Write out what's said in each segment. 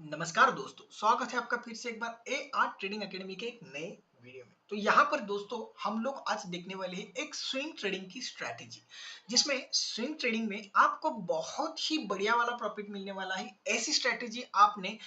नमस्कार दोस्तों, स्वागत है आपका फिर से एक बार ए आर ट्रेडिंग एकेडमी के एक नए वीडियो में। तो यहाँ पर दोस्तों हम लोग आज देखने वाले हैं एक स्विंग ट्रेडिंग की स्ट्रैटेजी, जिसमें स्विंग ट्रेडिंग में आपको बहुत ही बढ़िया वाला प्रॉफिट मिलने वाला है। ऐसी स्ट्रैटेजी आपने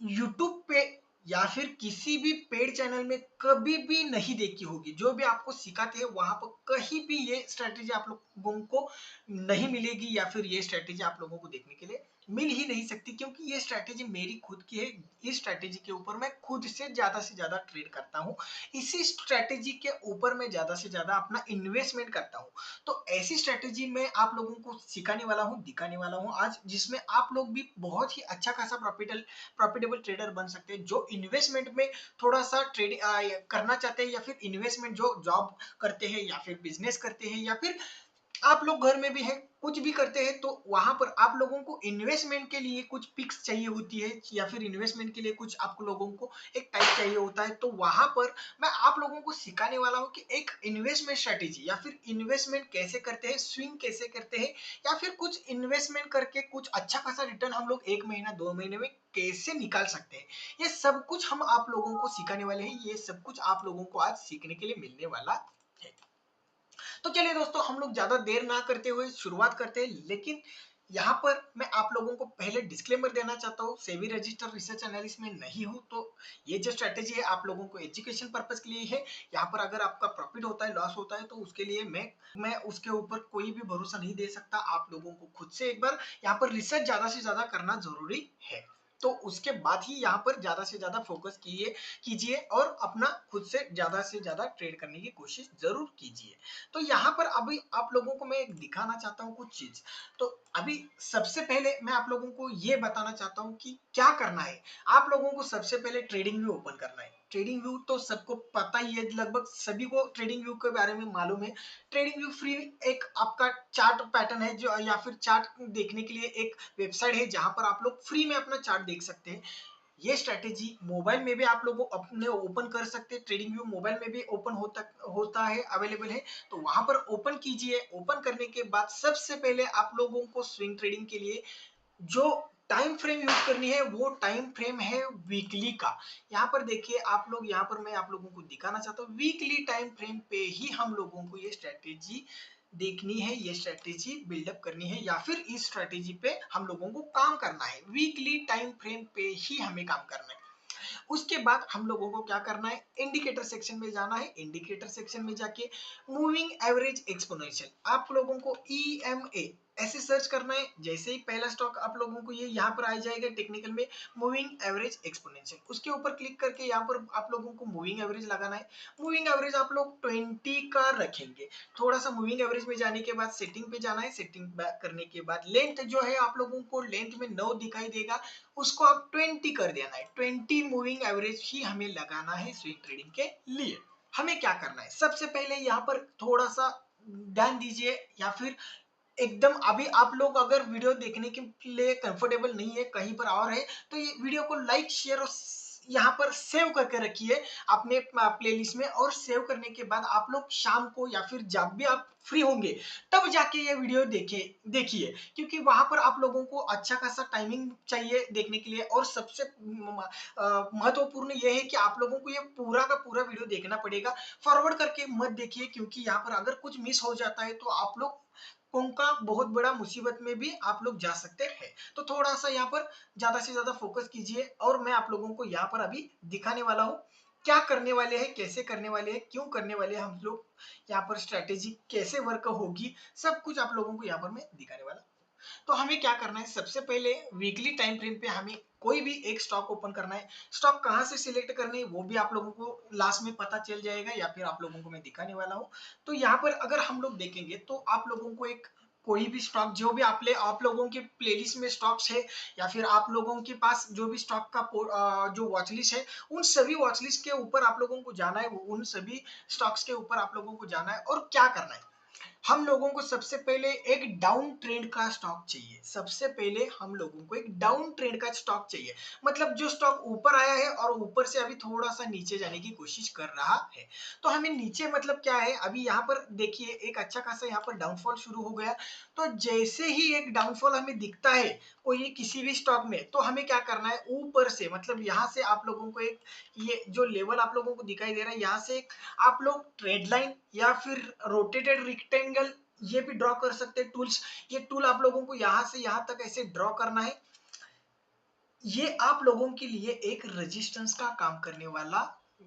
यूट्यूब पे या फिर किसी भी पेड चैनल में कभी भी नहीं देखी होगी। जो भी आपको सिखाते हैं वहां पर कहीं भी ये स्ट्रैटेजी आप लोगों को नहीं मिलेगी, या फिर ये स्ट्रैटेजी आप लोगों को देखने के लिए मिल ही नहीं सकती, क्योंकि ये स्ट्रैटेजी मेरी खुद की है। इस स्ट्रैटेजी के ऊपर मैं खुद से ज्यादा ट्रेड करता हूँ। इसी स्ट्रैटेजी के ऊपर मैं ज्यादा से ज्यादा अपना इन्वेस्टमेंट करता हूँ। तो ऐसी स्ट्रैटेजी मैं आप लोगों को सिखाने वाला हूँ, दिखाने वाला हूँ आज, जिसमें आप लोग भी बहुत ही अच्छा खासा प्रॉफिटेबल ट्रेडर बन सकते हैं। जो इन्वेस्टमेंट में थोड़ा सा ट्रेड करना चाहते हैं, या फिर इन्वेस्टमेंट जो जॉब करते हैं या फिर बिजनेस करते हैं, या फिर आप लोग घर में भी है कुछ भी करते हैं, तो वहां पर आप लोगों को इन्वेस्टमेंट के लिए कुछ पिक्स चाहिए होती है, या फिर इन्वेस्टमेंट के लिए कुछ आप लोगों को एक टाइप चाहिए होता है। तो वहां पर मैं आप लोगों को सिखाने वाला हूं कि एक इन्वेस्टमेंट स्ट्रेटेजी, या फिर इन्वेस्टमेंट कैसे करते हैं, स्विंग कैसे करते हैं, या फिर कुछ इन्वेस्टमेंट करके कुछ अच्छा खासा रिटर्न हम लोग 1 महीना 2 महीने में कैसे निकाल सकते हैं। ये सब कुछ हम आप लोगों को सिखाने वाले हैं। ये सब कुछ आप लोगों को आज सीखने के लिए मिलने वाला है। तो चलिए दोस्तों, हम लोग ज्यादा देर ना करते हुए शुरुआत करते हैं। लेकिन यहाँ पर मैं आप लोगों को पहले डिस्क्लेमर देना चाहता हूँ, सेबी रजिस्टर रिसर्च एनालिस्ट में नहीं हूँ। तो ये जो स्ट्रेटेजी है आप लोगों को एजुकेशन पर्पस के लिए है। यहाँ पर अगर आपका प्रॉफिट होता है, लॉस होता है, तो उसके लिए मैं उसके ऊपर कोई भी भरोसा नहीं दे सकता। आप लोगों को खुद से एक बार यहाँ पर रिसर्च ज्यादा से ज्यादा करना जरूरी है। तो उसके बाद ही यहाँ पर ज्यादा से ज्यादा फोकस कीजिए और अपना खुद से ज्यादा ट्रेड करने की कोशिश जरूर कीजिए। तो यहाँ पर अभी आप लोगों को मैं दिखाना चाहता हूँ कुछ चीज। तो अभी सबसे पहले मैं आप लोगों को ये बताना चाहता हूँ कि क्या करना है। आप लोगों को सबसे पहले ट्रेडिंग व्यू ओपन करना है। ट्रेडिंग व्यू तो सबको पता ही है, लगभग सभी को ट्रेडिंग व्यू के बारे में मालूम है। ट्रेडिंग व्यू फ्री एक आपका चार्ट पैटर्न है, जो या फिर चार्ट देखने के लिए एक वेबसाइट है, जहां पर आप लोग फ्री में अपना चार्ट देख सकते हैं। ये स्ट्रेटेजी मोबाइल में भी आप लोग अपने ओपन कर सकते हैं। ट्रेडिंग व्यू मोबाइल में भी ओपन होता है, अवेलेबल है। तो वहां पर ओपन कीजिए। ओपन करने के बाद सबसे पहले आप लोगों को स्विंग ट्रेडिंग के लिए जो टाइम फ्रेम यूज करनी है, वो टाइम फ्रेम है वीकली का। यहाँ पर देखिए आप लोग, यहाँ पर मैं आप लोगों को दिखाना चाहता हूँ वीकली टाइम फ्रेम पे ही हम लोगों को ये स्ट्रेटेजी देखनी है, ये स्ट्रेटेजी बिल्डअप करनी है, या फिर इस स्ट्रेटेजी पे हम लोगों को काम करना है। वीकली टाइम फ्रेम पे ही हमें काम करना है। उसके बाद हम लोगों को क्या करना है, इंडिकेटर सेक्शन में जाना है। इंडिकेटर सेक्शन में जाके मूविंग एवरेज एक्सपोनेंशियल आप लोगों को EMA ऐसे सर्च करना है। जैसे ही पहला स्टॉक आप लोगों को ये यहाँ पर आ जाएगा टेक्निकल में, मूविंग एवरेज एक्सपोनेंशियल, उसके ऊपर क्लिक करके यहाँ पर आप लोगों को मूविंग एवरेज लगाना है। मूविंग एवरेज आप लोग 20 का रखेंगे। थोड़ा सा मूविंग एवरेज में जाने के बाद सेटिंग पे जाना है। सेटिंग बैक करने के बाद लेंथ जो है आप लोगों को लेंथ में 9 दिखाई देगा, उसको आप 20 कर देना है। 20 मूविंग एवरेज ही हमें लगाना है स्विंग ट्रेडिंग के लिए। हमें क्या करना है, सबसे पहले यहाँ पर थोड़ा सा ध्यान दीजिए, या फिर एकदम अभी आप लोग अगर वीडियो देखने के लिए कंफर्टेबल नहीं है, कहीं पर और है, तो ये वीडियो को लाइक शेयर और यहाँ पर सेव करके रखिए अपने प्लेलिस्ट में। और सेव करने के बाद आप लोग शाम को या फिर जब भी आप फ्री होंगे तब जाके ये वीडियो देखिए, क्योंकि वहां पर आप लोगों को अच्छा खासा टाइमिंग चाहिए देखने के लिए। और सबसे महत्वपूर्ण ये है कि आप लोगों को ये पूरा का पूरा वीडियो देखना पड़ेगा। फॉरवर्ड करके मत देखिए, क्योंकि यहाँ पर अगर कुछ मिस हो जाता है तो आप लोग का बहुत बड़ा मुसीबत में भी आप लोग जा सकते हैं। तो थोड़ा सा यहाँ पर ज्यादा से ज्यादा फोकस कीजिए। और मैं आप लोगों को यहाँ पर अभी दिखाने वाला हूँ क्या करने वाले हैं, कैसे करने वाले हैं, क्यों करने वाले हैं हम लोग, यहाँ पर स्ट्रेटेजी कैसे वर्क होगी, सब कुछ आप लोगों को यहाँ पर मैं दिखाने वाला। तो हमें क्या करना है, सबसे पहले वीकली टाइम फ्रेम पे हमें कोई भी एक स्टॉक ओपन करना है। स्टॉक कहां से सिलेक्ट करनी है वो भी आप लोगों को लास्ट में पता चल जाएगा, या फिर आप लोगों को मैं दिखाने वाला हूँ। तो यहाँ पर अगर हम लोग देखेंगे तो आप लोगों को एक कोई भी स्टॉक जो भी आप लोगों के प्लेलिस्ट में स्टॉक्स है, या फिर आप लोगों के पास जो भी स्टॉक का जो वॉच लिस्ट है, उन सभी वॉच लिस्ट के ऊपर आप लोगों को जाना है। उन सभी स्टॉक्स के ऊपर आप लोगों को जाना है और क्या करना है, हम लोगों को सबसे पहले एक डाउन ट्रेंड का स्टॉक चाहिए। सबसे पहले हम लोगों को एक डाउन ट्रेंड का स्टॉक चाहिए, मतलब जो स्टॉक ऊपर आया है और ऊपर से अभी थोड़ा सा नीचे जाने की कोशिश कर रहा है। तो हमें नीचे मतलब क्या है, अभी यहाँ पर देखिए एक अच्छा खासा यहाँ पर डाउनफॉल शुरू हो गया। तो जैसे ही एक डाउनफॉल हमें दिखता है कोई किसी भी स्टॉक में, तो हमें क्या करना है, ऊपर से मतलब यहाँ से आप लोगों को एक ये जो लेवल आप लोगों को दिखाई दे रहा है, यहाँ से आप लोग ट्रेड लाइन या फिर रोटेटेड रेक्टेंगल ये भी ड्रॉ कर सकते हैं टूल्स। ये टूल आप लोगों को यहाँ से यहाँ तक ऐसे ड्रॉ करना है। ये आप लोगों के लिए एक रेजिस्टेंस का काम करने वाला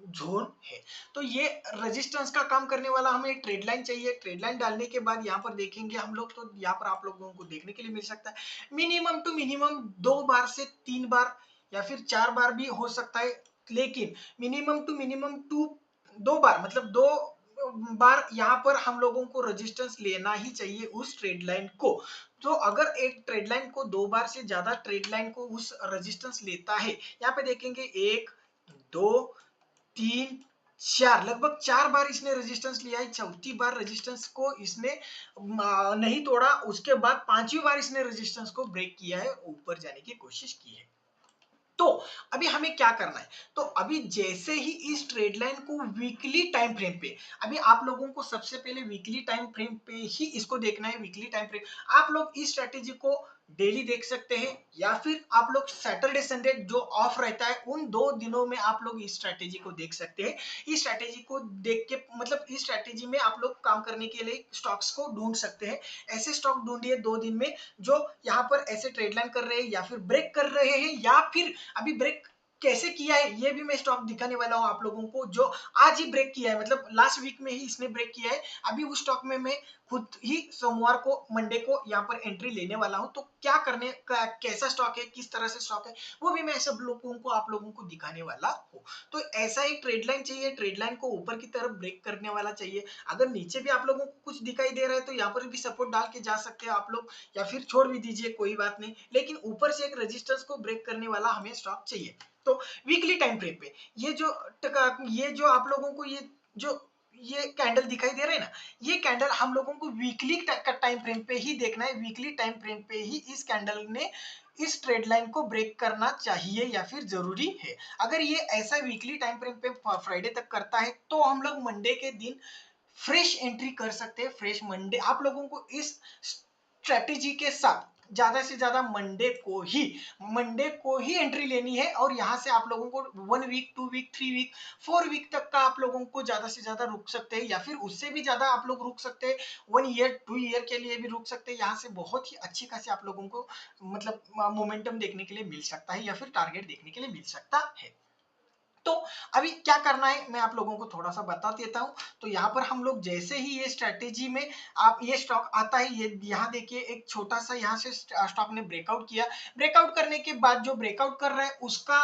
जोन है। तो ये रेजिस्टेंस का काम करने वाला हमें ट्रेड लाइन चाहिए। ट्रेड लाइन डालने के बाद यहाँ पर देखेंगे हम लोग, तो यहाँ पर आप लोगों को देखने के लिए मिल सकता है मिनिमम टू मिनिमम 2 बार से 3 बार या फिर 4 बार भी हो सकता है, लेकिन मिनिमम टू मिनिमम 2 बार मतलब 2 बार यहाँ पर हम लोगों को रेजिस्टेंस लेना ही चाहिए उस ट्रेड लाइन को। तो अगर एक ट्रेड लाइन को 2 बार से ज्यादा ट्रेड लाइन को उस रेजिस्टेंस लेता है, यहाँ पे देखेंगे 1 2 3 4, लगभग 4 बार इसने रेजिस्टेंस लिया है। चौथी बार रेजिस्टेंस को इसने नहीं तोड़ा, उसके बाद 5वीं बार इसने रेजिस्टेंस को ब्रेक किया है, ऊपर जाने की कोशिश की है। तो अभी हमें क्या करना है, तो अभी जैसे ही इस ट्रेड लाइन को वीकली टाइम फ्रेम पे, अभी आप लोगों को सबसे पहले वीकली टाइम फ्रेम पे ही इसको देखना है। वीकली टाइम फ्रेम आप लोग इस स्ट्रेटेजी को डेली देख सकते हैं या फिर आप लोग सैटरडे संडे जो ऑफ रहता है उन 2 दिनों में आप लोग इस स्ट्रेटेजी को देख सकते हैं। इस स्ट्रेटेजी को देख के मतलब इस स्ट्रेटेजी में आप लोग काम करने के लिए स्टॉक्स को ढूंढ सकते हैं। ऐसे स्टॉक ढूंढिए 2 दिन में जो यहाँ पर ऐसे ट्रेड लाइन कर रहे हैं या फिर ब्रेक कर रहे हैं, या फिर अभी ब्रेक कैसे किया है ये भी मैं स्टॉक दिखाने वाला हूं आप लोगों को, जो आज ही ब्रेक किया है, मतलब लास्ट वीक में ही इसने ब्रेक किया है। अभी उस स्टॉक में मैं खुद ही सोमवार को मंडे को यहाँ पर एंट्री लेने वाला हूं। तो क्या करने का, कैसा स्टॉक है, किस तरह से स्टॉक है, वो भी मैं सब लोगों को आप लोगों को दिखाने वाला हूँ। तो ऐसा एक ट्रेड लाइन चाहिए, ट्रेड लाइन को ऊपर की तरफ ब्रेक करने वाला चाहिए। अगर नीचे भी आप लोगों को कुछ दिखाई दे रहा है तो यहाँ पर भी सपोर्ट डाल के जा सकते हैं आप लोग, या फिर छोड़ भी दीजिए कोई बात नहीं, लेकिन ऊपर से एक रेजिस्टेंस को ब्रेक करने वाला हमें स्टॉक चाहिए। तो वीकली टाइम फ्रेम पे ये जो आप लोगों को जो ये कैंडल दिखाई दे रहे हैं ना, ये कैंडल हम लोगों को वीकली टाइम फ्रेम पे ही देखना है। वीकली टाइम फ्रेम पे ही इस कैंडल ने इस ट्रेड लाइन को ब्रेक करना चाहिए या फिर जरूरी है। अगर ये ऐसा वीकली टाइम फ्रेम पे फ्राइडे तक करता है तो हम लोग मंडे के दिन फ्रेश एंट्री कर सकते हैं। फ्रेश मंडे आप लोगों को इस स्ट्रेटेजी के साथ ज्यादा से ज्यादा मंडे को ही एंट्री लेनी है, और यहां से आप लोगों को 1 वीक 2 वीक 3 वीक 4 वीक तक का आप लोगों को ज्यादा से ज्यादा रुक सकते हैं, या फिर उससे भी ज्यादा आप लोग रुक सकते हैं। 1 ईयर 2 ईयर के लिए भी रुक सकते हैं। यहाँ से बहुत ही अच्छी खासी आप लोगों को मतलब मोमेंटम देखने के लिए मिल सकता है या फिर टारगेट देखने के लिए मिल सकता है। तो अभी क्या करना है मैं आप लोगों को थोड़ा सा बता देता हूं। तो यहाँ पर हम लोग जैसे ही ये स्ट्रेटेजी में आप ये स्टॉक आता है, ये यहाँ देखिए एक छोटा सा यहाँ से स्टॉक ने ब्रेकआउट किया। ब्रेकआउट करने के बाद जो ब्रेकआउट कर रहा है उसका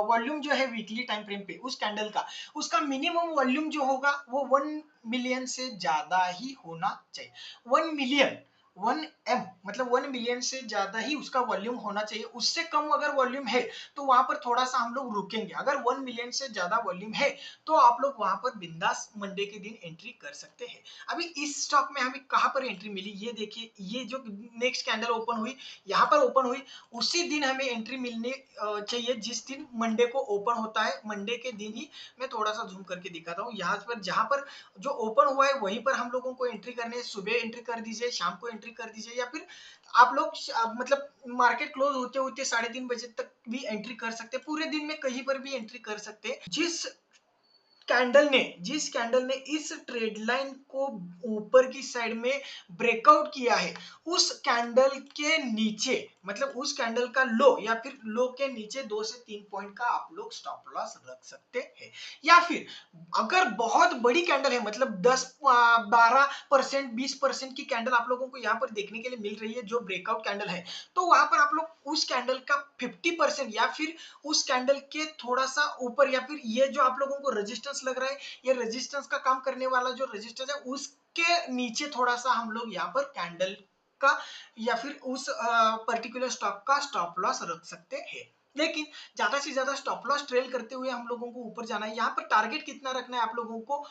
वॉल्यूम जो है वीकली टाइम फ्रेम पे उस कैंडल का, उसका मिनिमम वॉल्यूम जो होगा वो 1 मिलियन से ज्यादा ही होना चाहिए। 1 मिलियन 1M मतलब 1 मिलियन से ज्यादा ही उसका वॉल्यूम होना चाहिए। उससे कम अगर वॉल्यूम है तो वहां पर थोड़ा सा हम लोग रुकेंगे। अगर 1 मिलियन से ज्यादा वॉल्यूम है तो आप लोग वहां पर बिंदास मंडे के दिन एंट्री कर सकते हैं। अभी इस स्टॉक में हमें कहां पर एंट्री मिली, ये देखिए, ये जो नेक्स्ट कैंडल ओपन हुई, यहाँ पर ओपन हुई, उसी दिन हमें एंट्री मिलने चाहिए जिस दिन मंडे को ओपन होता है। मंडे के दिन ही मैं थोड़ा सा जूम करके दिखाता हूँ। यहाँ पर जहां पर जो ओपन हुआ है वहीं पर हम लोगों को एंट्री करनी है। सुबह एंट्री कर दीजिए, शाम को एंट्री कर दीजिए, या फिर आप लोग मतलब मार्केट क्लोज होते होते 3:30 बजे तक भी एंट्री कर सकते हैं। पूरे दिन में कहीं पर भी एंट्री कर सकते हैं। जिस कैंडल ने इस ट्रेड लाइन को ऊपर की साइड में ब्रेकआउट किया है, उस कैंडल के नीचे मतलब उस कैंडल का लो या फिर लो के नीचे 2 से 3 पॉइंट का आप लोग स्टॉप लॉस रख सकते हैं। या फिर अगर बहुत बड़ी कैंडल है, मतलब 10-12% 20% की कैंडल आप लोगों को यहाँ पर देखने के लिए मिल रही है जो ब्रेकआउट कैंडल है, तो वहां पर आप लोग उस कैंडल का 50% या फिर उस कैंडल के थोड़ा सा ऊपर, या फिर ये जो आप लोगों को रेजिस्टेंस लग रहा है, ये रेजिस्टेंस का काम करने वाला जो रेजिस्टेंस है उसके नीचे थोड़ा सा हम लोग यहाँ पर कैंडल का या फिर उस पर्टिकुलर स्टॉक का स्टॉप लॉस रख सकते हैं। लेकिन ज्यादा से ज्यादा स्टॉप लॉस ट्रेल करते हुए हम लोगों को ऊपर जाना है। यहाँ पर टारगेट कितना रखना है आप लोगों को,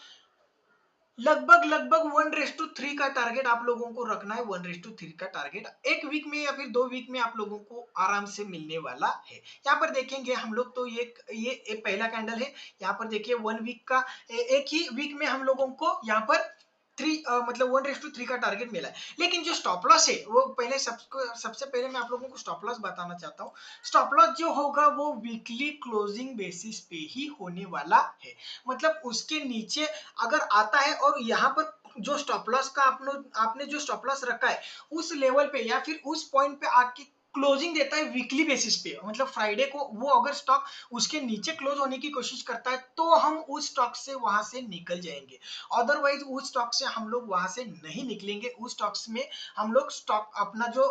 लगभग लगभग 1:3 का टारगेट आप लोगों को रखना है। 1:3 का टारगेट एक वीक में या फिर 2 वीक में आप लोगों को आराम से मिलने वाला है। यहाँ पर देखेंगे हम लोग तो ये एक पहला कैंडल है। यहाँ पर देखिए 1 वीक का एक ही वीक में हम लोगों को यहाँ पर 3 मतलब 1:3 का टारगेट मिला है। लेकिन जो स्टॉप लॉस है वो पहले सबसे पहले मैं आप लोगों को स्टॉप लॉस बताना चाहता हूँ। स्टॉप लॉस जो होगा वो वीकली क्लोजिंग बेसिस पे ही होने वाला है। मतलब उसके नीचे अगर आता है और यहाँ पर जो स्टॉप लॉस का आपने जो स्टॉप लॉस रखा है उस लेवल पे या फिर उस पॉइंट पे आके क्लोजिंग देता है वीकली बेसिस पे, मतलब फ्राइडे को वो अगर स्टॉक उसके नीचे क्लोज होने की कोशिश करता है तो हम उस स्टॉक से वहां से निकल जाएंगे। अदरवाइज उस स्टॉक से हम लोग वहां से नहीं निकलेंगे। उस स्टॉक्स में हम लोग स्टॉक अपना जो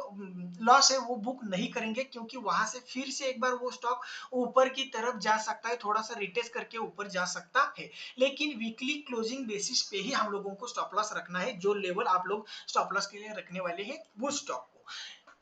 लॉस है वो बुक नहीं करेंगे, क्योंकि वहां से फिर से एक बार वो स्टॉक ऊपर की तरफ जा सकता है, थोड़ा सा रिटेस्ट करके ऊपर जा सकता है। लेकिन वीकली क्लोजिंग बेसिस पे ही हम लोगों को स्टॉप लॉस रखना है। जो लेवल आप लोग स्टॉप लॉस के लिए रखने वाले हैं वो स्टॉक को,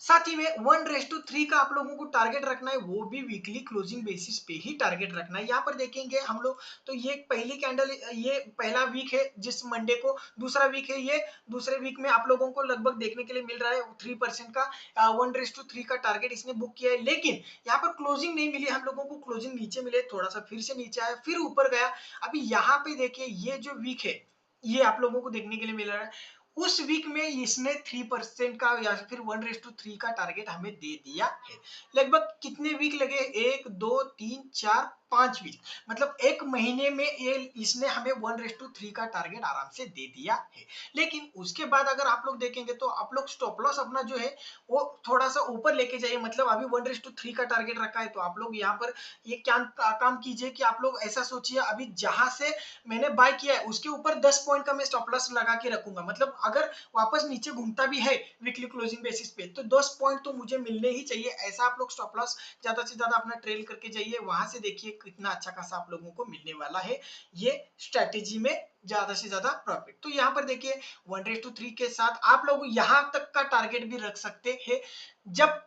साथ ही में 1:3 का आप लोगों को टारगेट रखना है, वो भी वीकली क्लोजिंग बेसिस पे ही टारगेट रखना है। यहाँ पर देखेंगे हम लोग तो ये पहली कैंडल, ये पहला वीक है जिस मंडे को, दूसरा वीक है ये, दूसरे वीक में आप लोगों को लगभग देखने के लिए मिल रहा है 3% का 1:3 का टारगेट इसने बुक किया है। लेकिन यहाँ पर क्लोजिंग नहीं मिली हम लोगों को, क्लोजिंग नीचे मिले, थोड़ा सा फिर से नीचे आया फिर ऊपर गया। अभी यहाँ पे देखिए ये जो वीक है ये आप लोगों को देखने के लिए मिल रहा है, उस वीक में इसने 3% का या फिर 1:3 का टारगेट हमें दे दिया है। लगभग कितने वीक लगे, 1 2 3 4 5 वीक, मतलब एक महीने में ये इसने हमें 1:3 का टारगेट आराम से दे दिया है। लेकिन उसके बाद अगर आप लोग देखेंगे तो आप लोग स्टॉप लॉस अपना जो है वो थोड़ा सा ऊपर लेके जाइए। मतलब अभी 1:3 का टारगेट रखा है तो आप लोग यहाँ पर ये क्या काम कीजिए कि आप लोग ऐसा सोचिए अभी जहां से मैंने बाय किया है उसके ऊपर 10 पॉइंट का मैं स्टॉप लॉस लगा के रखूंगा। मतलब अगर वापस नीचे घूमता भी है वीकली क्लोजिंग बेसिस पे तो 10 पॉइंट तो मुझे मिलने ही चाहिए। ऐसा आप लोग स्टॉप लॉस ज्यादा से ज्यादा अपना ट्रेल करके जाइए, वहां से देखिए कितना अच्छा खासा आप लोगों को मिलने वाला है ये स्ट्रेटेजी में ज्यादा से ज्यादा प्रॉफिट। तो यहाँ पर देखिए 1:3 के साथ आप लोग यहाँ तक का टारगेट भी रख सकते हैं, जब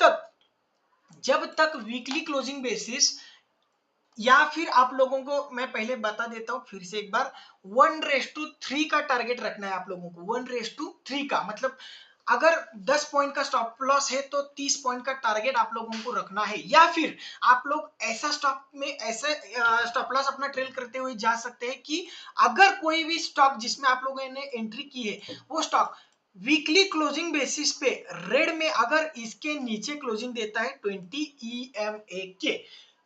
तक वीकली क्लोजिंग बेसिस, या फिर आप लोगों को मैं पहले बता देता हूं फिर से एक बार, 1:3 का टारगेट रखना है आप लोगों को। 1:3 का मतलब अगर 10 पॉइंट का स्टॉप लॉस है तो 30 पॉइंट का टारगेट आप लोगों को रखना है। या फिर आप लोग ऐसा स्टॉक में ऐसे स्टॉप लॉस अपना ट्रेल करते हुए जा सकते हैं कि अगर कोई भी स्टॉक जिसमें आप लोगों ने एंट्री की है वो स्टॉक वीकली क्लोजिंग बेसिस पे रेड में अगर इसके नीचे क्लोजिंग देता है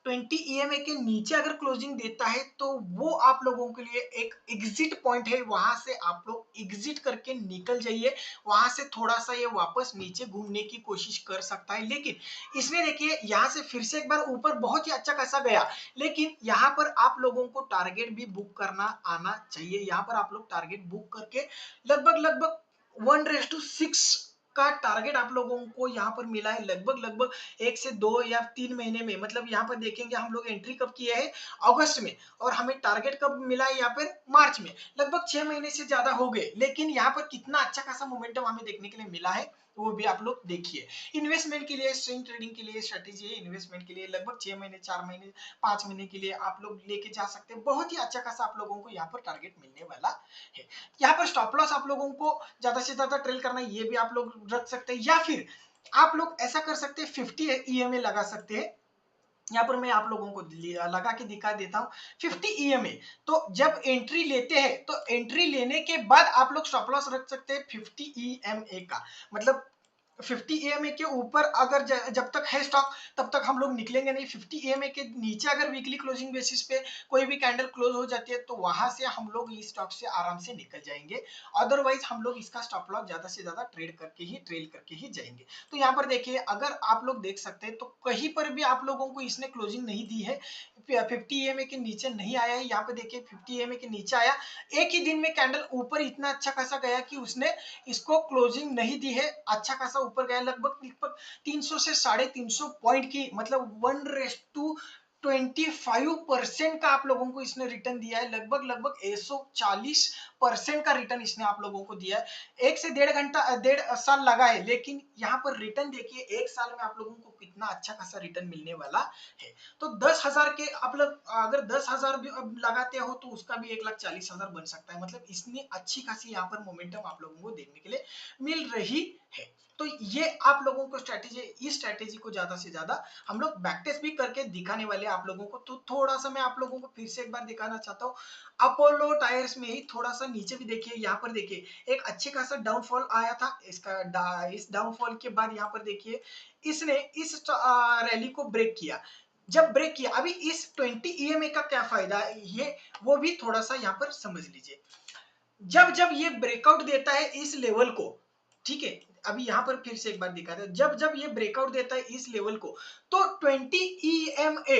20 EMA के नीचे अगर क्लोजिंग देता है तो वो आप लोगों के लिए एक एग्जिट पॉइंट है। वहां से आप लोग एग्जिट करके निकल जाइए, वहां से थोड़ा सा ये वापस नीचे घूमने की कोशिश कर सकता है। लेकिन इसने देखिए यहाँ से फिर से एक बार ऊपर बहुत ही अच्छा खासा गया, लेकिन यहाँ पर आप लोगों को टारगेट भी बुक करना आना चाहिए। यहाँ पर आप लोग टारगेट बुक करके लगभग लगभग 1:6 का टारगेट आप लोगों को यहाँ पर मिला है। लगभग लगभग 1 से 2 या 3 महीने में, मतलब यहाँ पर देखेंगे हम लोग एंट्री कब किया है, अगस्त में, और हमें टारगेट कब मिला है यहाँ पर, मार्च में। लगभग 6 महीने से ज्यादा हो गए, लेकिन यहाँ पर कितना अच्छा खासा मोमेंटम हमें देखने के लिए मिला है वो भी आप लोग देखिए। इन्वेस्टमेंट के लिए, स्विंग ट्रेडिंग के लिए स्ट्रेटेजी है, इन्वेस्टमेंट के लिए लगभग 6 महीने, 4 महीने, 5 महीने के लिए आप लोग लेके जा सकते हैं। बहुत ही अच्छा खासा आप लोगों को यहाँ पर टारगेट मिलने वाला है। यहाँ पर स्टॉप लॉस आप लोगों को ज्यादा से ज्यादा ट्रेल करना है, ये भी आप लोग रख सकते हैं। या फिर आप लोग ऐसा कर सकते हैं 50 EMA लगा सकते हैं। यहाँ पर मैं आप लोगों को लगा के दिखा देता हूँ 50 EMA। तो जब एंट्री लेते हैं तो एंट्री लेने के बाद आप लोग स्टॉप लॉस रख सकते हैं 50 EMA का, मतलब 50 EMA के ऊपर अगर जब तक है स्टॉक तब तक हम लोग निकलेंगे नहीं। 50 EMA के नीचे अगर वीकली क्लोजिंग बेसिस पे कोई भी कैंडल क्लोज हो जाती है तो वहां से हम लोग इस स्टॉक से आराम से निकल जाएंगे। अदरवाइज हम लोग इसका स्टॉप लॉस ज्यादा से ज्यादा ट्रेल करके ही जाएंगे। तो यहाँ पर देखिए अगर आप लोग देख सकते हैं तो कहीं पर भी आप लोगों को इसने क्लोजिंग नहीं दी है, 50 EMA के नीचे नहीं आया है। यहाँ पे देखिए 50 EMA के नीचे आया, एक ही दिन में कैंडल ऊपर इतना अच्छा खासा गया कि उसने इसको क्लोजिंग नहीं दी है, अच्छा खासा ऊपर गया लगभग 300 से 350 पॉइंट की, मतलब 1:25% का आप लोगों को इसने रिटर्न दिया है। लगभग लगभग 140 50% का रिटर्न इसने आप लोगों को दिया है। 1 से 1.5 साल लगा है, लेकिन यहाँ पर रिटर्न देखिए 1 साल में आप लोगों को कितना अच्छा खासा रिटर्न मिलने वाला है। तो 10,000 के आप लोग अगर 10,000 भी लगाते हो तो उसका भी 1,40,000 बन सकता है। मतलब इतनी अच्छी खासी यहाँ पर मोमेंटम आप लोगों को देखने के लिए मिल रही है। तो ये आप लोगों को स्ट्रैटेजी, इस स्ट्रैटेजी को ज्यादा से ज्यादा हम लोग बैक टेस्ट भी करके दिखाने वाले हैं आप लोगों को। तो थोड़ा सा मैं आप लोगों को फिर से एक बार दिखाना चाहता हूँ। अपोलो टायर्स में ही थोड़ा सा नीचे भी देखिए, यहाँ पर देखिए एक अच्छे खासा डाउनफॉल आया था इसका। इस डाउनफॉल के बाद यहाँ पर देखिए इसने इस रैली को ब्रेक किया। जब ब्रेक किया, अभी इस 20 EMA का क्या फायदा है ये वो भी थोड़ा सा यहाँ पर समझ लीजिए। जब जब ये ब्रेकआउट देता है इस लेवल को, ठीक है, अभी यहाँ पर फिर से एक बार दिखा रहे हैं, जब जब ये ब्रेकआउट देता है इस लेवल को तो 20 EMA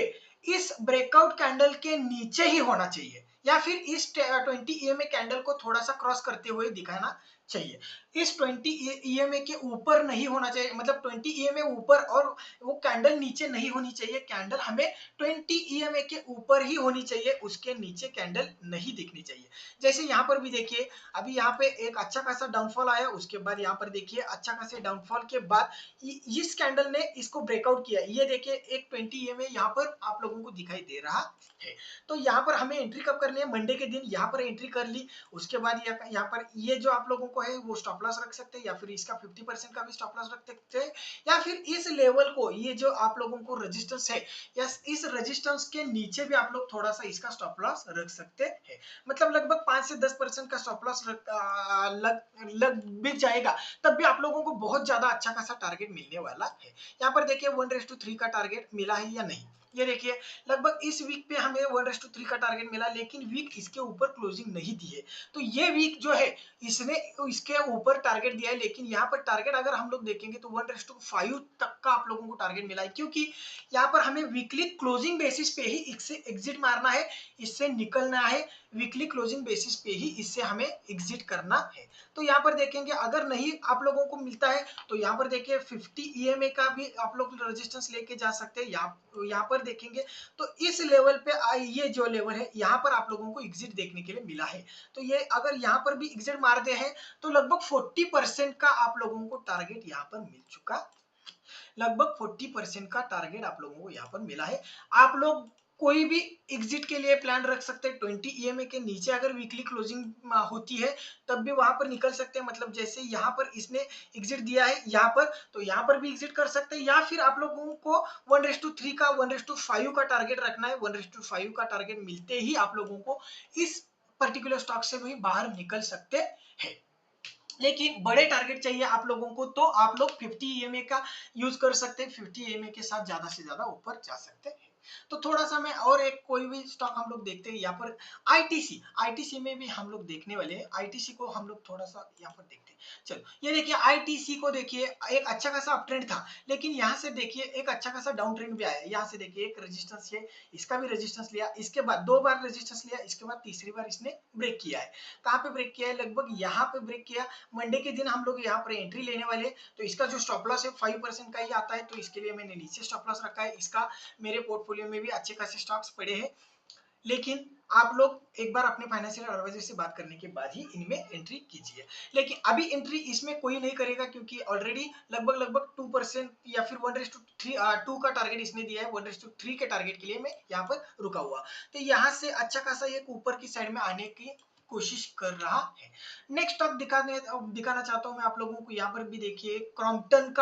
इस ब्रेकआउट कैंडल के नीचे ही होना चाहिए, या फिर इस 20 EMA कैंडल को थोड़ा सा क्रॉस करते हुए दिखाना चाहिए। इस 20 EMA के ऊपर नहीं होना चाहिए, मतलब 20 EMA ऊपर और वो कैंडल नीचे नहीं होनी चाहिए। कैंडल हमें 20 EMA के ऊपर ही होनी चाहिए, उसके नीचे कैंडल नहीं दिखनी चाहिए। जैसे यहाँ पर भी देखिए, अभी यहाँ पे एक अच्छा खासा डाउनफॉल आया, उसके बाद यहाँ पर देखिए अच्छा खासे डाउनफॉल के बाद इस कैंडल ने इसको ब्रेकआउट किया। ये देखिए एक 20 EMA यहाँ पर आप लोगों को दिखाई दे रहा है। तो यहाँ पर हमें एंट्री कब करनी है, मंडे के दिन यहाँ पर एंट्री कर ली। उसके बाद यहाँ पर ये जो आप लोगों को है वो स्टॉप लॉस रख सकते हैं, या फिर इसका 50% का भी स्टॉप लॉस रख सकते हैं, या फिर इस लेवल को, ये जो आप लोगों को रेजिस्टेंस है, या इस रेजिस्टेंस के नीचे भी आप लोग थोड़ा सा इसका स्टॉप लॉस रख सकते हैं। मतलब लगभग 5 से 10% का स्टॉप लॉस लग भी जाएगा, तब भी आप लोगों को बहुत ज्यादा अच्छा खासा टारगेट मिलने वाला है। यहाँ पर देखिए 1:3 का टारगेट मिला है या नहीं, ये देखिए लगभग इस वीक पे हमें 1:3 का टारगेट मिला, लेकिन वीक इसके ऊपर क्लोजिंग नहीं दी है। तो ये वीक जो है इसने इसके ऊपर टारगेट दिया है, लेकिन यहाँ पर टारगेट अगर हम लोग देखेंगे तो 1:5 तक का आप लोगों को टारगेट मिला है, क्योंकि यहाँ पर हमें वीकली क्लोजिंग बेसिस पे ही इससे एग्जिट मारना है, इससे निकलना है। वीकली क्लोजिंग बेसिस पे ही इससे हमें एग्जिट करना है। तो यहाँ पर देखेंगे अगर नहीं आप लोगों को मिलता है तो यहाँ पर देखिए 50 EMA का भी आप लोग रेजिस्टेंस लेके जा सकते हैं। यहाँ पर देखेंगे तो इस लेवल पे ये जो लेवल है यहाँ पर आप लोगों को एग्जिट देखने के लिए मिला है। तो ये अगर यहाँ पर भी एग्जिट मारते हैं तो लगभग 40% का आप लोगों को टारगेट यहाँ पर मिल चुका, लगभग 40% का टारगेट आप लोगों को यहाँ पर मिला है। आप लोग कोई भी एग्जिट के लिए प्लान रख सकते हैं। 20 EMA के नीचे अगर वीकली क्लोजिंग होती है तब भी वहां पर निकल सकते हैं। मतलब जैसे यहाँ पर इसने एग्जिट दिया है यहाँ पर, तो यहाँ पर भी एग्जिट कर सकते हैं, या फिर आप लोगों को 1:3 का 1:5 का टारगेट रखना है। 1:5 का टारगेट मिलते ही आप लोगों को इस पर्टिकुलर स्टॉक से भी बाहर निकल सकते हैं। लेकिन बड़े टारगेट चाहिए आप लोगों को तो आप लोग 50 EMA का यूज कर सकते हैं। 50 EMA के साथ ज्यादा से ज्यादा ऊपर जा सकते हैं। तो थोड़ा सा मैं और एक कोई भी स्टॉक हम लोग देखते हैं यहाँ पर आईटीसी में भी हम लोग देखने वाले हैं। आईटीसी को हम लोग थोड़ा सा यहाँ पर देखते हैं। चलो ये देखिए आईटीसी को देखिए एक अच्छा खासा अप ट्रेंड था, लेकिन यहाँ से देखिए एक अच्छा खासा डाउन ट्रेंड भी आया। यहाँ से देखिए एक रेजिस्टेंस है, इसका भी रेजिस्टेंस लिया, इसके बाद 2 बार रेजिस्टेंस लिया, इसके बाद तीसरी बार इसने ब्रेक किया है। कहाँ पे ब्रेक किया है, लगभग यहाँ पे ब्रेक किया। मंडे के दिन हम लोग यहाँ पर एंट्री लेने वाले, तो इसका जो स्टॉप लॉस है 5% का ही आता है, तो इसके लिए मैंने नीचे स्टॉप लॉस रखा है। इसका मेरे पोर्टफोलियो में भी अच्छे खासे स्टॉक्स पड़े हैं, लेकिन आप लोग एक बार अपने फाइनेंशियल एडवाइजर से बात करने के बाद ही इनमें एंट्री कीजिए। लेकिन अभी एंट्री इसमें कोई नहीं करेगा, क्योंकि ऑलरेडी लगभग 2% या फिर 1:2 का टारगेट इसने दिया है। 1:3 के टारगेट के लिए मैं यहाँ पर रुका हुआ, तो यहाँ से अच्छा खासा एक ऊपर की साइड में आने की कोशिश कर रहा है। नेक्स्ट स्टॉक दिखाना चाहता हूँ मैं आप लोगों को। यहाँ पर भी देखिए क्रॉम्प्टन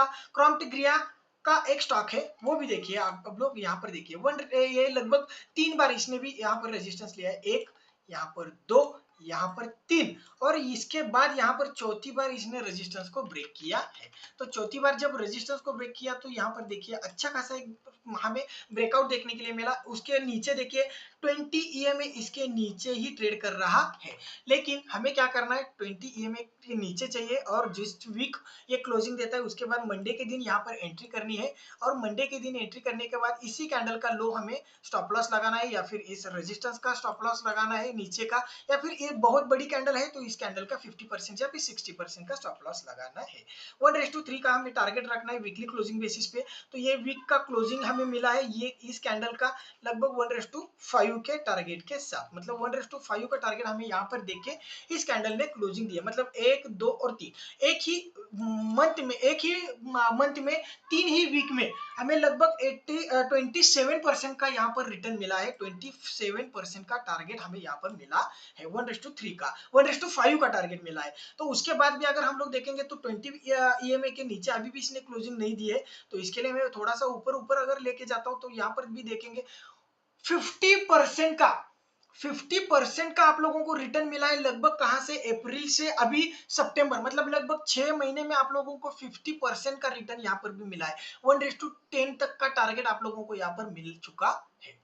का एक स्टॉक है, वो भी देखिए आप लोग यहाँ पर देखिए ये लगभग 3 बार इसने भी यहाँ पर रेजिस्टेंस लिया है। 1, यहाँ पर 2, यहाँ पर 3, और इसके बाद यहाँ पर चौथी बार इसने रेजिस्टेंस को ब्रेक किया है। तो चौथी बार जब रेजिस्टेंस को ब्रेक किया तो यहाँ पर देखिए अच्छा खासा एक हमें ब्रेकआउट देखने के लिए मिला। उसके नीचे देखिए 20 EMA इसके नीचे ही ट्रेड कर रहा है, लेकिन हमें क्या करना है, 20 EMA के नीचे चाहिए, और जिस वीक ये क्लोजिंग देता है उसके बाद मंडे के दिन यहाँ पर एंट्री करनी है, और मंडे के दिन एंट्री करने के बाद इसी कैंडल का लो हमें स्टॉप लॉस लगाना है, या फिर इस रेजिस्टेंस का स्टॉप लॉस लगाना है नीचे का, या फिर ये बहुत बड़ी कैंडल है तो इस कैंडल का 50% या फिर 60% का स्टॉप लॉस लगाना है। 1:3 का हमें टारगेट रखना है वीकली क्लोजिंग बेसिस पे। तो ये वीक का क्लोजिंग हमें मिला है ये इस कैंडल का लगभग 1:5 के टारगेट के साथ, मतलब 1:5 का टारगेट हमें यहाँ पर देके इस कैंडल ने क्लोजिंग दी है। मतलब 1, 2 और 3 एक ही मंथ में 3 ही वीक में हमें लगभग 27% का यहाँ पर रिटर्न मिला है। 27% का टारगेट हमें यहाँ पर मिला है 1:3 का, 1:5 का टारगेट मिला है। तो उसके बाद भी अगर हम लोग देखेंगे तो 20 EMA के नीचे अभी भी इसने क्लोजिंग नहीं दी है। तो इसके लिए मैं थोड़ा सा ऊपर ऊपर अगर लेके जाता हूँ तो यहाँ पर भी देखेंगे 50% का आप लोगों को रिटर्न मिला है। लगभग कहां से, अप्रैल से अभी सितंबर, मतलब लगभग 6 महीने में आप लोगों को 50% का रिटर्न यहाँ पर भी मिला है। 1:10 तक का टारगेट आप लोगों को यहाँ पर मिल चुका है।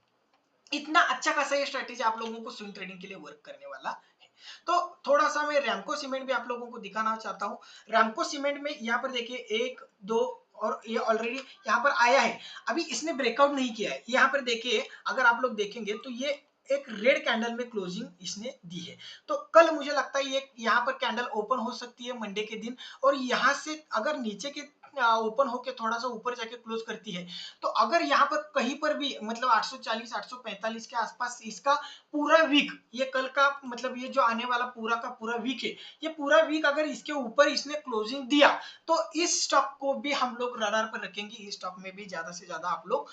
इतना अच्छा खासा ये स्ट्रेटेजी आप लोगों को स्विंग ट्रेडिंग के लिए वर्क करने वाला है। तो थोड़ा सा मैं रैमको सीमेंट भी आप लोगों को दिखाना चाहता हूँ। रैमको सीमेंट में यहाँ पर देखिए 1, 2 और ये ऑलरेडी यहाँ पर आया है। अभी इसने ब्रेकआउट नहीं किया है। यहाँ पर देखिए अगर आप लोग देखेंगे तो ये एक रेड कैंडल में क्लोजिंग इसने दी है। तो कल मुझे लगता है ये यहाँ पर कैंडल ओपन हो सकती है मंडे के दिन, और यहाँ से अगर नीचे के ओपन होके थोड़ा सा ऊपर जाके क्लोज करती है तो अगर यहाँ पर कहीं पर भी मतलब 840 845 के आसपास इसका पूरा वीक, ये कल का मतलब ये जो आने वाला पूरा का पूरा वीक है, ये पूरा वीक अगर इसके ऊपर इसने क्लोजिंग दिया तो इस स्टॉक को भी हम लोग रडार पर रखेंगे। इस स्टॉक में भी ज्यादा से ज्यादा आप लोग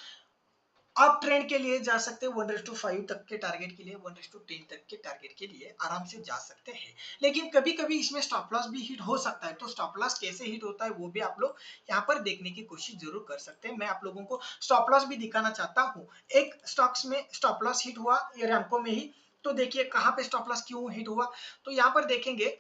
आप ट्रेंड के लिए जा सकते हैं। 1:5 तक के टारगेट के लिए, 1:10 तक के टारगेट के लिए आराम से जा सकते हैं। लेकिन कभी कभी इसमें स्टॉप लॉस भी हिट हो सकता है। तो स्टॉप लॉस कैसे हिट होता है वो भी आप लोग यहाँ पर देखने की कोशिश जरूर कर सकते हैं। मैं आप लोगों को स्टॉप लॉस भी दिखाना चाहता हूँ। एक स्टॉक्स में स्टॉप लॉस हिट हुआ, ये रैमको में ही। तो देखिए कहाँ पे स्टॉप लॉस क्यों हिट हुआ, तो यहाँ पर देखेंगे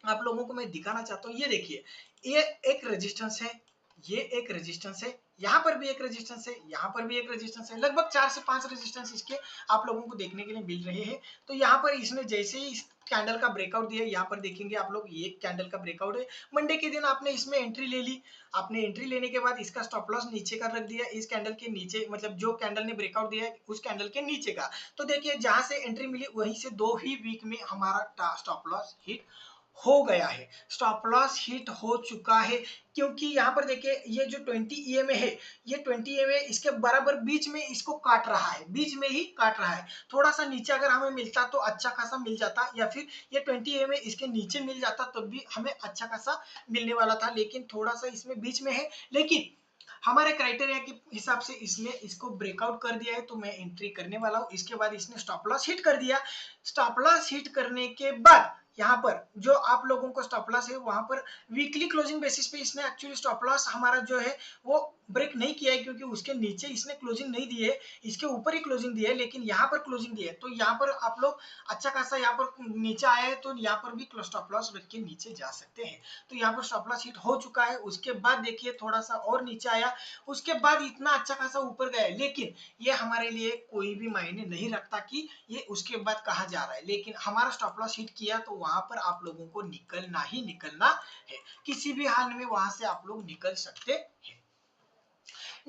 आप लोगों को मैं दिखाना चाहता हूँ। ये देखिए ये एक रेजिस्टेंस है, ये एक रेजिस्टेंस है, यहाँ पर भी एक रेजिस्टेंस है, यहाँ पर भी एक रेजिस्टेंस है। लगभग 4 से 5 रेजिस्टेंस इसके आप लोगों को देखने के लिए मिल रहे हैं। तो यहाँ पर इसने जैसे ही इस कैंडल का ब्रेकआउट दिया, यहाँ पर देखेंगे आप लोग ये कैंडल का ब्रेकआउट है। मंडे के दिन आपने इसमें एंट्री ले ली। आपने एंट्री लेने के बाद इसका स्टॉप लॉस नीचे का रख दिया, इस कैंडल के नीचे, मतलब जो कैंडल ने ब्रेकआउट दिया है उस कैंडल के नीचे का। तो देखिए जहां से एंट्री मिली वहीं से 2 ही वीक में हमारा स्टॉप लॉस हिट हो गया है। स्टॉप लॉस हिट हो चुका है क्योंकि यहाँ पर देखिए ये जो 20 EMA है, ये 20 EMA इसके बराबर बीच में इसको काट रहा है, बीच में ही काट रहा है। थोड़ा सा नीचे अगर हमें मिलता तो अच्छा खासा मिल जाता, या फिर ये 20 EMA इसके नीचे मिल जाता तब भी हमें अच्छा खासा मिलने वाला था। लेकिन थोड़ा सा इसमें बीच में है, लेकिन हमारे क्राइटेरिया के हिसाब से इसने इसको ब्रेकआउट कर दिया है तो मैं एंट्री करने वाला हूँ। इसके बाद इसने स्टॉप लॉस हिट कर दिया। स्टॉप लॉस हिट करने के बाद यहाँ पर जो आप लोगों को स्टॉप लॉस है वहां पर वीकली क्लोजिंग बेसिस पे इसने एक्चुअली स्टॉप लॉस हमारा जो है वो ब्रेक नहीं किया है, क्योंकि उसके नीचे इसने क्लोजिंग नहीं दी है, इसके ऊपर ही क्लोजिंग दी है, लेकिन यहाँ पर क्लोजिंग दी है। तो यहाँ पर आप लोग अच्छा खासा यहाँ पर नीचे आया है तो यहाँ पर भी स्टॉप लॉस रख के नीचे जा सकते हैं। तो यहाँ पर स्टॉप लॉस हिट हो चुका है। उसके बाद देखिए थोड़ा सा और नीचे आया, उसके बाद इतना अच्छा खासा ऊपर गया, लेकिन ये हमारे लिए कोई भी मायने नहीं रखता कि ये उसके बाद कहाँ जा रहा है। लेकिन हमारा स्टॉप लॉस हिट किया तो वहां पर आप लोगों को निकलना ही निकलना है, किसी भी हाल में वहां से आप लोग निकल सकते हैं।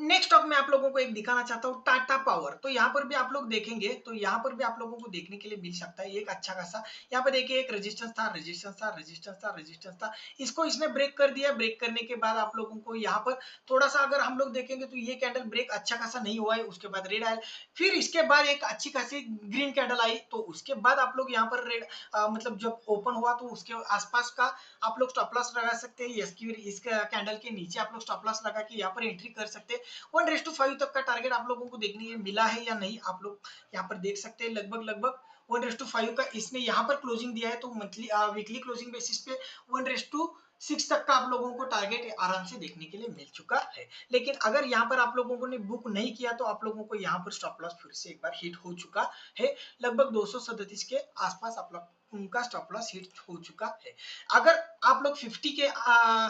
नेक्स्ट स्टॉक में आप लोगों को एक दिखाना चाहता हूँ, टाटा पावर। तो यहाँ पर भी आप लोग देखेंगे तो यहाँ पर भी आप लोगों को देखने के लिए मिल सकता है एक अच्छा खासा। यहाँ पर देखिए एक रेजिस्टेंस था, रेजिस्टेंस था, रेजिस्टेंस था, रेजिस्टेंस था, इसको इसने ब्रेक कर दिया। ब्रेक करने के बाद आप लोगों को यहाँ पर थोड़ा सा अगर हम लोग देखेंगे तो ये कैंडल ब्रेक अच्छा खासा नहीं हुआ है। उसके बाद रेड आया, फिर इसके बाद एक अच्छी खासी ग्रीन कैंडल आई। तो उसके बाद आप लोग यहाँ पर रेड मतलब जब ओपन हुआ तो उसके आसपास का आप लोग स्टॉप लॉस लगा सकते हैं। इस कैंडल के नीचे आप लोग स्टॉप लॉस लगा के यहाँ पर एंट्री कर सकते हैं। 1:5 तक का टारगेट आप लोगों को देखने के मिला है या नहीं, आप लोग यहाँ पर देख सकते हैं। लगभग 1:5 का इसने यहाँ पर क्लोजिंग दिया है। तो मंथली वीकली क्लोजिंग बेसिस पे 1:6 तक का आप लोगों को टारगेट आराम से देखने के लिए मिल चुका है। लेकिन अगर यहाँ पर आप लोगों ने बुक नहीं किया तो आप लोगों को यहाँ पर स्टॉप लॉस फिर से एक बार हिट हो चुका है। लगभग 237 के आसपास आप लोग उनका स्टॉप लॉस हिट हो चुका है। अगर आप लोग 50 के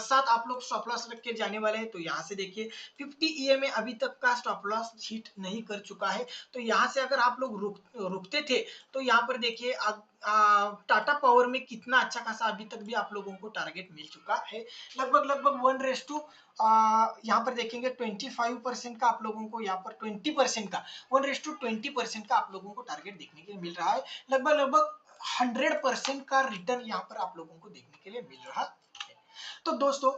साथ आप लोग स्टॉप लॉस रख के जाने वाले हैं तो यहाँ से देखिए 50 EMA अभी तक का स्टॉप लॉस हिट नहीं कर चुका है। तो यहाँ से अगर आप लोग रुकते थे तो यहाँ पर देखिए टाटा पावर में कितना अच्छा खासा अभी तक भी आप लोगों को टारगेट मिल चुका है। लगभग 1:, यहाँ पर देखेंगे 25% का आप लोगों को, यहाँ पर 20% का 1:20% का आप लोगों को टारगेट देखने के लिए मिल रहा है। लगभग 100% का रिटर्न यहाँ पर आप लोगों को देखने के लिए मिल रहा है। तो दोस्तों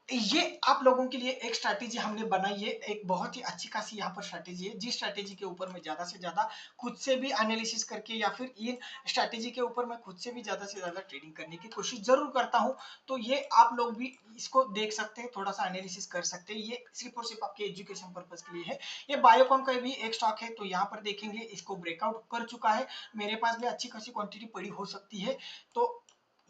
ये आप लोगों के लिए एक स्ट्रैटेजी हमने बनाई है, एक बहुत ही अच्छी खासी यहाँ पर स्ट्रैटेजी है, जिस स्ट्रैटेजी के ऊपर मैं ज्यादा से ज्यादा खुद से भी एनालिसिस करके या फिर इन स्ट्रैटेजी के ऊपर मैं खुद से भी ज्यादा ट्रेडिंग करने की कोशिश जरूर करता हूँ। तो ये आप लोग भी इसको देख सकते हैं, थोड़ा सा एनालिसिस कर सकते हैं, ये सिर्फ और सिर्फ आपके एजुकेशन पर्पज के लिए है। ये बायोकॉन का भी एक स्टॉक है, तो यहाँ पर देखेंगे इसको ब्रेकआउट कर चुका है, मेरे पास भी अच्छी खासी क्वांटिटी पड़ी हो सकती है। तो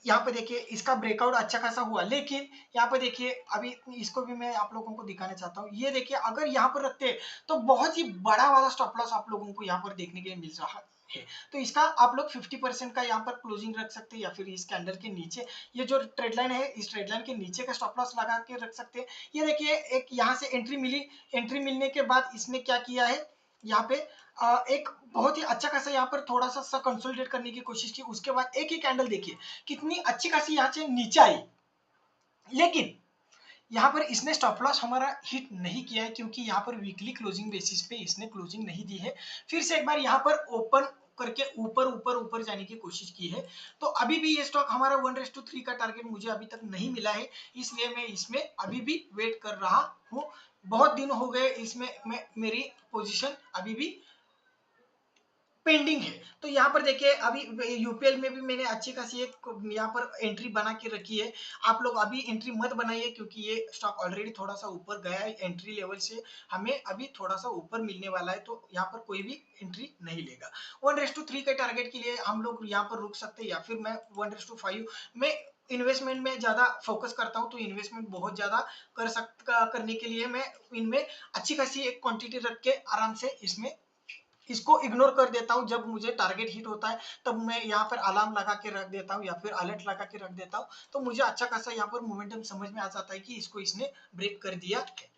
यहाँ पे देखिए इसका ब्रेकआउट अच्छा खासा हुआ, लेकिन यहाँ पे देखिए अभी इसको भी मैं आप लोगों को दिखाना चाहता हूँ। ये देखिए अगर यहाँ पर रखते हैं तो बहुत ही बड़ा वाला स्टॉप लॉस आप लोगों को यहाँ पर देखने के लिए मिल रहा है। तो इसका आप लोग 50% का यहाँ पर क्लोजिंग रख सकते हैं, या फिर इस कैंडल के नीचे ये जो ट्रेड लाइन है, इस ट्रेड लाइन के नीचे का स्टॉप लॉस लगा के रख सकते हैं। ये देखिए एक यहाँ से एंट्री मिली, एंट्री मिलने के बाद इसने क्या किया है, यहाँ पे एक बहुत ही अच्छा खासा यहाँ पर थोड़ा सा कंसोलिडेट करने की कोशिश की। उसके बाद एक ही कैंडल देखिए कितनी अच्छी खासी यहाँ से नीचे आई, लेकिन यहाँ पर इसने स्टॉप लॉस हमारा हिट नहीं किया है, क्योंकि यहाँ पर वीकली क्लोजिंग बेसिस पे इसने क्लोजिंग नहीं दी है। फिर से एक बार यहाँ पर ओपन करके ऊपर ऊपर ऊपर जाने की कोशिश की है। तो अभी भी ये स्टॉक हमारा 1:3 का टारगेट मुझे अभी तक नहीं मिला है, इसलिए मैं इसमें अभी भी वेट कर रहा हूँ। बहुत दिन हो गए इसमें मेरी पोजीशन अभी भी पेंडिंग है। तो यहाँ पर देखिए अभी यूपीएल में भी मैंने अच्छी खासी एक यहाँ पर एंट्री बना के रखी है। आप लोग अभी एंट्री मत बनाइए, क्योंकि ये स्टॉक ऑलरेडी थोड़ा सा ऊपर गया है एंट्री लेवल से, हमें अभी थोड़ा सा ऊपर मिलने वाला है, तो यहाँ पर कोई भी एंट्री नहीं लेगा। 1:3 के टारगेट के लिए हम लोग यहाँ पर रुक सकते हैं, या फिर मैं 1:5 में इन्वेस्टमेंट में ज्यादा फोकस करता हूं। तो इन्वेस्टमेंट बहुत ज्यादा करने के लिए मैं इनमें अच्छी खासी एक क्वांटिटी रख के आराम से इसको इग्नोर कर देता हूं। जब मुझे टारगेट हिट होता है तब मैं यहाँ पर अलार्म लगा के रख देता हूं, या फिर अलर्ट लगा के रख देता हूं। तो मुझे अच्छा खासा यहाँ पर मोमेंटम समझ में आ जाता है कि इसको इसने ब्रेक कर दिया है।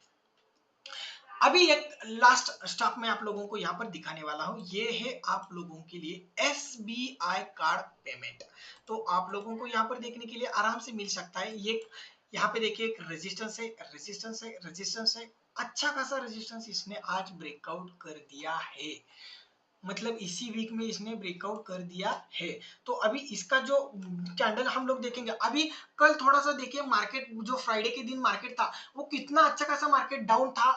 अभी एक लास्ट स्टॉक मैं आप लोगों को यहाँ पर दिखाने वाला हूँ, ये है आप लोगों के लिए SBI कार्ड पेमेंट। तो आप लोगों को यहाँ पर देखने के लिए आराम से मिल सकता है। ये यहाँ पे देखिए एक रेजिस्टेंस है, रेजिस्टेंस है, रेजिस्टेंस है, अच्छा खासा रेजिस्टेंस इसने आज ब्रेकआउट कर दिया है, मतलब इसी वीक में इसने ब्रेकआउट कर दिया है। तो अभी इसका जो कैंडल हम लोग देखेंगे, अभी कल थोड़ा सा देखिए मार्केट, जो फ्राइडे के दिन मार्केट था वो कितना अच्छा खासा मार्केट डाउन था,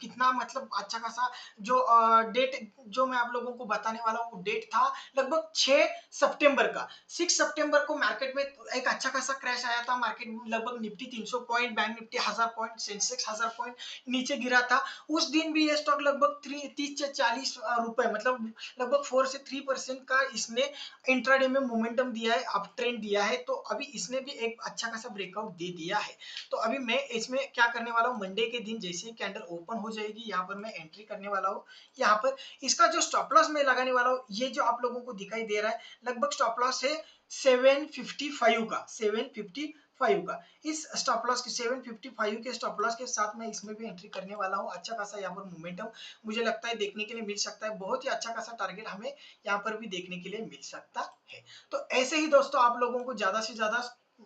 कितना मतलब अच्छा खासा जो डेट जो मैं आप लोगों को बताने वाला हूँ, डेट था लगभग 6 सितंबर का। 6 सितंबर को मार्केट में एक अच्छा खासा क्रैश आया था, मार्केट लगभग Nifty 300 point, bank Nifty 1000 point, Sensex 1000 point नीचे गिरा था। उस दिन भी ये स्टॉक लगभग 30 से 40 रुपए, मतलब लगभग 4 से 3% का इसने इंट्राडे में मोमेंटम दिया है, अप ट्रेंड दिया है। तो अभी इसने भी एक अच्छा खासा ब्रेकआउट दे दिया है। तो अभी मैं इसमें क्या करने वाला हूँ, मंडे के दिन जैसे ही कैंडल ओपन हो जाएगी, यहाँ पर मैं एंट्री करने वाला हूँ। यहाँ पर इसका जो स्टॉप लॉस मैं लगाने वाला हूँ, ये जो आप लोगों को दिखाई दे रहा है, लगभग स्टॉप लॉस है 755 का, 755 का। इस स्टॉप लॉस के 755 के स्टॉप लॉस के साथ मैं इसमें भी एंट्री करने वाला हूँ। अच्छा खासा यहाँ पर मोमेंटम मुझे लगता है देखने के लिए मिल सकता है, बहुत ही अच्छा खासा टारगेट हमें यहाँ पर भी देखने के लिए मिल सकता है। तो ऐसे ही दोस्तों आप लोगों को ज्यादा से ज्यादा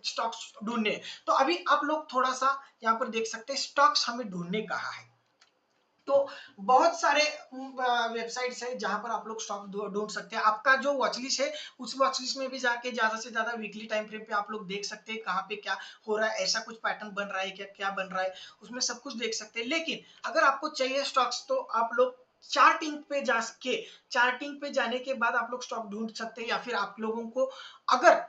स्टॉक्स ढूंढने, तो अभी आप लोग थोड़ा सा यहाँ पर देख सकते हैं स्टॉक्स हमें ढूंढने कहा है। तो बहुत सारे वेबसाइट्स है जहां पर आप लोग स्टॉक ढूंढ सकते हैं। आपका जो वॉचलिस्ट है उस वॉचलिस्ट में भी जाके ज्यादा से ज्यादा वीकली टाइम फ्रेम पे आप लोग देख सकते हैं कहाँ पे क्या हो रहा है, ऐसा कुछ पैटर्न बन रहा है क्या, क्या बन रहा है, उसमें सब कुछ देख सकते हैं। लेकिन अगर आपको चाहिए स्टॉक्स तो आप लोग चार्टिंग पे जाके, चार्टिंग पे जाने के बाद आप लोग स्टॉक ढूंढ सकते हैं। या फिर आप लोगों को अगर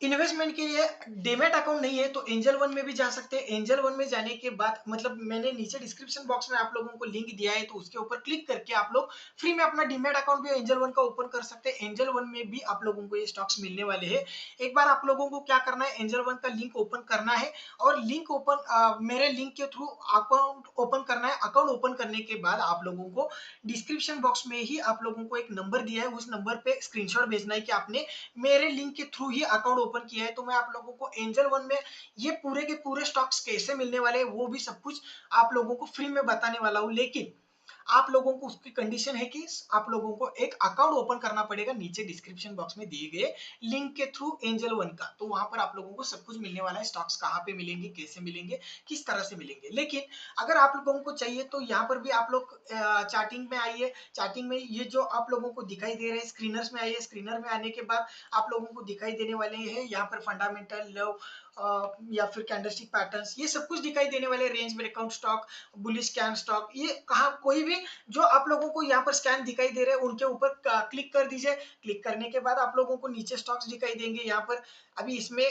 इन्वेस्टमेंट के लिए डेमेट अकाउंट नहीं है तो एंजल वन में भी जा सकते हैं। एंजल वन में जाने के बाद मतलब मैंने नीचे डिस्क्रिप्शन बॉक्स में आप लोगों को लिंक दिया है, तो उसके ऊपर क्लिक करके आप लोग फ्री में अपना डीमेट अकाउंट भी एंजल वन का ओपन कर सकते हैं। एंजल वन में भी आप लोगों को ये स्टॉक्स मिलने वाले हैं। एक बार आप लोगों को क्या करना है, एंजल वन का लिंक ओपन करना है, और लिंक ओपन मेरे लिंक के थ्रू अकाउंट ओपन करना है। अकाउंट ओपन करने के बाद आप लोगों को डिस्क्रिप्शन बॉक्स में ही आप लोगों को एक नंबर दिया है, उस नंबर पे स्क्रीनशॉट भेजना है कि आपने मेरे लिंक के थ्रू ही अकाउंट ओपन किया है। तो मैं आप लोगों को एंजल वन में ये पूरे के पूरे स्टॉक्स कैसे मिलने वाले हैं वो भी सब कुछ आप लोगों को फ्री में बताने वाला हूं। लेकिन आप लोगों को उसकी कंडीशन है कि आप लोगों को एक अकाउंट ओपन करना पड़ेगा नीचे डिस्क्रिप्शन बॉक्स में दिए गए लिंक के थ्रू एंजल वन का। तो वहां पर आप लोगों को सब कुछ मिलने वाला है, स्टॉक्स कहाँ पे मिलेंगे, कैसे मिलेंगे, किस तरह से मिलेंगे। लेकिन अगर आप लोगों को चाहिए तो यहाँ पर भी आप लोग चार्टिंग में आइए। चार्टिंग में ये जो आप लोगों को दिखाई दे रहे हैं स्क्रीनर्स में आइए। स्क्रीनर में आने के बाद आप लोगों को दिखाई देने वाले हैं यहाँ पर फंडामेंटल लो या फिर कैंडलस्टिक पैटर्न्स, ये सब कुछ दिखाई देने वाले। Range breakout stock, bullish scan stock, ये कहा कोई भी जो आप लोगों को यहाँ पर स्कैन दिखाई दे रहे हैं उनके ऊपर क्लिक कर दीजिए। क्लिक करने के बाद आप लोगों को नीचे स्टॉक्स दिखाई देंगे। यहाँ पर अभी इसमें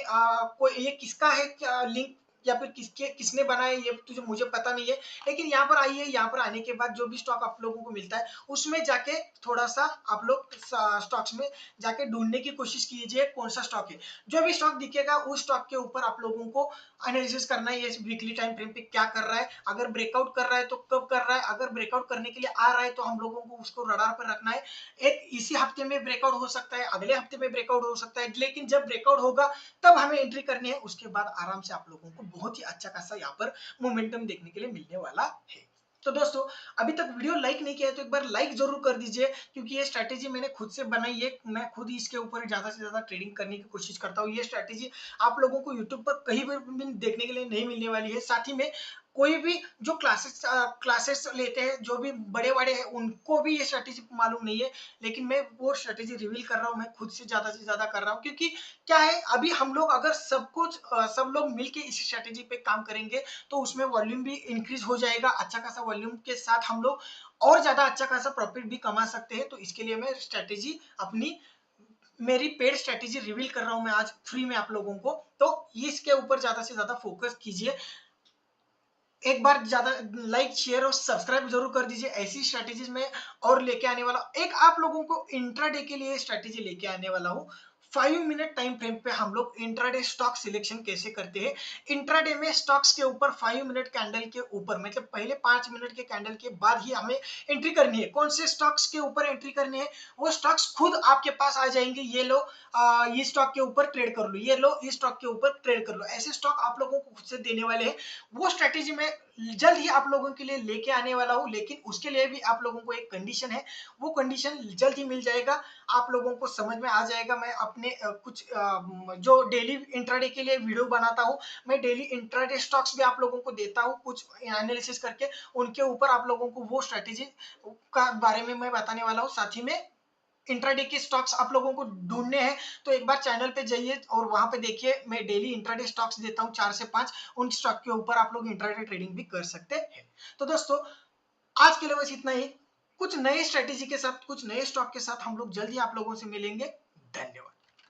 कोई ये किसका है क्या लिंक या फिर किसने बनाया ये तो मुझे पता नहीं है। लेकिन यहाँ पर आइए, यहाँ पर आने के बाद जो भी स्टॉक आप लोगों को मिलता है उसमें जाके थोड़ा सा आप लोग स्टॉक्स में जाके ढूंढने की कोशिश कीजिए कौन सा स्टॉक है। जो भी स्टॉक दिखेगा उस स्टॉक के ऊपर आप लोगों को एनालिसिस करना है, ये वीकली टाइम फ्रेम पे क्या कर रहा है, अगर ब्रेकआउट कर रहा है तो कब कर रहा है, अगर ब्रेकआउट करने के लिए आ रहा है तो हम लोगों को उसको रडार पर रखना है। एक इसी हफ्ते में ब्रेकआउट हो सकता है, अगले हफ्ते में ब्रेकआउट हो सकता है, लेकिन जब ब्रेकआउट होगा तब हमें एंट्री करनी है। उसके बाद आराम से आप लोगों को बहुत ही अच्छा खासा यहाँ पर मोमेंटम देखने के लिए मिलने वाला है। तो दोस्तों अभी तक वीडियो लाइक नहीं किया है तो एक बार लाइक जरूर कर दीजिए, क्योंकि ये स्ट्रैटेजी मैंने खुद से बनाई है। मैं खुद ही इसके ऊपर ज्यादा से ज्यादा ट्रेडिंग करने की कोशिश करता हूँ। ये स्ट्रैटेजी आप लोगों को यूट्यूब पर कहीं भी देखने के लिए नहीं मिलने वाली है। साथ ही में कोई भी जो क्लासेस लेते हैं, जो भी बड़े बड़े हैं, उनको भी ये स्ट्रैटेजी मालूम नहीं है। लेकिन मैं वो स्ट्रैटेजी रिवील कर रहा हूँ, मैं खुद से ज्यादा कर रहा हूँ। क्योंकि क्या है, अभी हम लोग अगर सब लोग मिलके इस स्ट्रैटेजी पे काम करेंगे तो उसमें वॉल्यूम भी इंक्रीज हो जाएगा। अच्छा खासा वॉल्यूम के साथ हम लोग और ज्यादा अच्छा खासा प्रॉफिट भी कमा सकते हैं। तो इसके लिए मैं स्ट्रैटेजी अपनी मेरी पेड स्ट्रैटेजी रिवील कर रहा हूं मैं आज फ्री में आप लोगों को। तो इसके ऊपर ज्यादा से ज्यादा फोकस कीजिए। एक बार ज्यादा लाइक शेयर और सब्सक्राइब जरूर कर दीजिए। ऐसी स्ट्रैटेजीज में और लेके आने वाला एक आप लोगों को इंट्राडे के लिए स्ट्रैटेजी लेके आने वाला हूँ। 5 मिनट टाइम फ्रेम पे हम लोग इंट्राडे स्टॉक सिलेक्शन कैसे करते हैं। इंट्राडे में स्टॉक्स के ऊपर 5 मिनट कैंडल के ऊपर, मतलब पहले 5 मिनट के कैंडल के बाद ही हमें एंट्री करनी है। कौन से स्टॉक्स के ऊपर एंट्री करनी है, वो स्टॉक्स खुद आपके पास आ जाएंगे। ये लो ये स्टॉक के ऊपर ट्रेड कर लो, ये लो इस स्टॉक के ऊपर ट्रेड कर लो। ऐसे स्टॉक आप लोगों को खुद से देने वाले हैं। वो स्ट्रैटेजी में जल्द ही आप लोगों के लिए लेके आने वाला हूं। लेकिन उसके लिए भी आप लोगों को एक कंडीशन है, वो कंडीशन जल्द ही मिल जाएगा। आप लोगों को समझ में आ जाएगा। मैं अपने कुछ जो डेली इंट्राडे के लिए वीडियो बनाता हूं, मैं डेली इंट्राडे स्टॉक्स भी आप लोगों को देता हूं कुछ एनालिसिस करके। उनके ऊपर आप लोगों को वो स्ट्रैटेजी का बारे में मैं बताने वाला हूं। साथ ही में इंट्राडे के स्टॉक्स आप लोगों को ढूंढने हैं तो एक बार चैनल पे जाइए और वहां पे देखिए, मैं डेली इंट्राडे स्टॉक्स देता हूं 4 से 5। उन स्टॉक के ऊपर आप लोग इंट्राडे ट्रेडिंग भी कर सकते हैं। तो दोस्तों आज के लिए बस इतना ही। कुछ नए स्ट्रेटेजी के साथ, कुछ नए स्टॉक के साथ हम लोग जल्दी आप लोगों से मिलेंगे। धन्यवाद।